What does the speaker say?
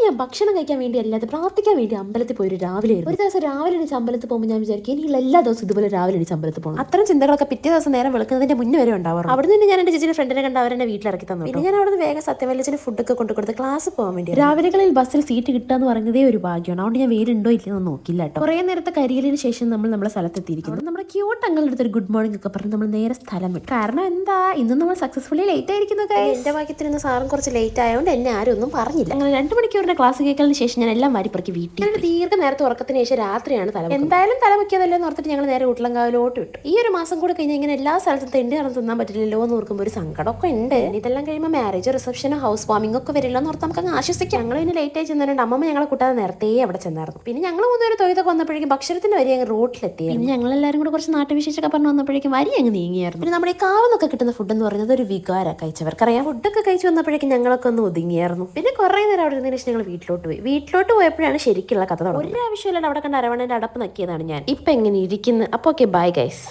ഞാൻ ഭക്ഷണം കഴിക്കാൻ വേണ്ടി അല്ലാതെ പ്രാർത്ഥിക്കാൻ വേണ്ടി അമ്പലത്തിൽ പോയി രാവിലെ ഒരു ദിവസം രാവിലെ എണീച്ച് അമ്പലത്തിൽ പോകുമ്പോൾ ഞാൻ വിചാരിക്കും എനിക്ക് എല്ലാ ദിവസവും ഇതുപോലെ രാവിലെ എണീച്ച് അമ്പലത്തിൽ പോകണം. അത്തരം ചിന്തകളൊക്കെ പിറ്റേ ദിവസം നേരം വെളുക്കുന്നതിന്റെ മുന്നേ വരെ ഉണ്ടാവാറുണ്ട്. അവിടെ നിന്ന് ഞാൻ എന്റെ ചേച്ചിയുടെ ഫ്രണ്ടിനെ കണ്ട് അവരെന്നെ വീട്ടിലിറക്കി തന്നു. പിന്നെ ഞാൻ അവിടെ നിന്ന് വേഗം സത്യവല്ലച്ചിന് ഫുഡൊക്കെ കൊണ്ടുകൊടുത്ത് ക്ലാസ് പോകാൻ വേണ്ടി. രാവിലെകളിൽ ബസ്സിൽ സീറ്റ് കിട്ടുക എന്ന് പറയുന്നതേ ഒരു ഭാഗ്യമാണ്. അതുകൊണ്ട് ഞാൻ വെയിലുണ്ടോ ഇല്ലെന്ന് നോക്കില്ല കേട്ടോ. കുറേ നേരത്തെ കരിയലിന് ശേഷം നമ്മളെ സ്ഥലത്തെത്തിയിരിക്കുന്നു. നമ്മുടെ ക്യൂട്ട് അങ്ങളുടെ അടുത്തൊരു ഗുഡ് മോർണിംഗ് ഒക്കെ പറഞ്ഞ് നമ്മൾ നേരെ സ്ഥലം വിട്ടു. കാരണം എന്താ ഇന്നും നമ്മൾ സക്സസ്ഫുള്ളി ലേറ്റ് ആയിരിക്കുന്നു. എന്റെ ഭാഗ്യത്തിന് സാറും കുറച്ച് ലേറ്റ് ആയതുകൊണ്ട് എന്നെ ആരും ഒന്നും പറഞ്ഞില്ല. അങ്ങനെ 2 മണിക്കൂറിന്റെ ക്ലാസ് കേൾക്കലിന് ശേഷം ഞാൻ എല്ലാം വാരിപ്പറക്കി വീട്ടിൽ. ദീർഘനേരത്തെ ഉറക്കത്തിന് ശേഷം രാത്രിയാണ് തല. എന്തായാലും തല മുക്കിയതല്ലേ എന്ന് ഓർത്തിട്ട് ഞങ്ങൾ നേരെ ഉരുളങ്കാവിലോട്ട് വിട്ടു. ഈ ഒരു മാസം കൂടെ കഴിഞ്ഞാൽ ഇങ്ങനെ എല്ലാ സ്ഥലത്തും തെണ്ടി നടന്ന് തിന്നാൻ പറ്റില്ലല്ലോ എന്ന് ഓർക്കുമ്പോൾ ഒരു സങ്കടമൊക്കെ ഉണ്ട്. ഇതെല്ലാം കഴിയുമ്പോൾ മാരേജ് റിസപ്ഷനും ഹൗസ് വാമിംഗ് ഒക്കെ വരില്ല എന്ന് ഓർത്ത് നമുക്ക് അങ്ങ് ആശ്വസിക്കാം. ഞങ്ങൾ പിന്നെ ലേറ്റ് ആയി ചെന്നിട്ടുണ്ട്. അമ്മ ഞങ്ങളെ കൂട്ടാതെ നേരത്തെ അവിടെ ചെന്നായിരുന്നു. പിന്നെ ഞങ്ങൾ മൂന്നൊരു തൊഴുതൊക്കെ വന്നപ്പോഴേക്കും ഭക്ഷണത്തിന്റെ വരി അങ്ങ് റോട്ടിലെത്തി. പിന്നെ ഞങ്ങൾ എല്ലാവരും കൂടെ കുറച്ച് നാട്ടുവിശേഷമൊക്കെ പറഞ്ഞു വന്നപ്പോഴേക്കും വരി അങ്ങ് നീങ്ങിയായിരുന്നു. പിന്നെ നമ്മുടെ ഈ കാവെന്നൊക്കെ കിട്ടുന്ന ഫുഡ് എന്ന് പറയുന്നത് ഒരു വികാര കഴിച്ചവർക്കറിയാം. ഫുഡൊക്കെ കഴിച്ചു വന്നപ്പോഴേക്കും ഞങ്ങളൊക്കെ ഒന്ന് ഒതുങ്ങിയായിരുന്നു. പിന്നെ കുറേ നേരം അവിടെ ഇരുന്നതിന് ശേഷം ഞങ്ങൾ വീട്ടിലോട്ട് പോയപ്പോഴാണ് ശരിക്കുള്ള കഥ തുടങ്ങുന്നത്. ഒരു ആവശ്യമില്ലാണ്ട് അവിടെ കണ്ട അരവണന്റെ അടപ്പ് നക്കിയതാണ് ഞാൻ. ഇപ്പൊ എങ്ങനെ ഇരിക്കുന്നു. അപ്പൊ ഓക്കെ, ബൈ ഗൈസ്.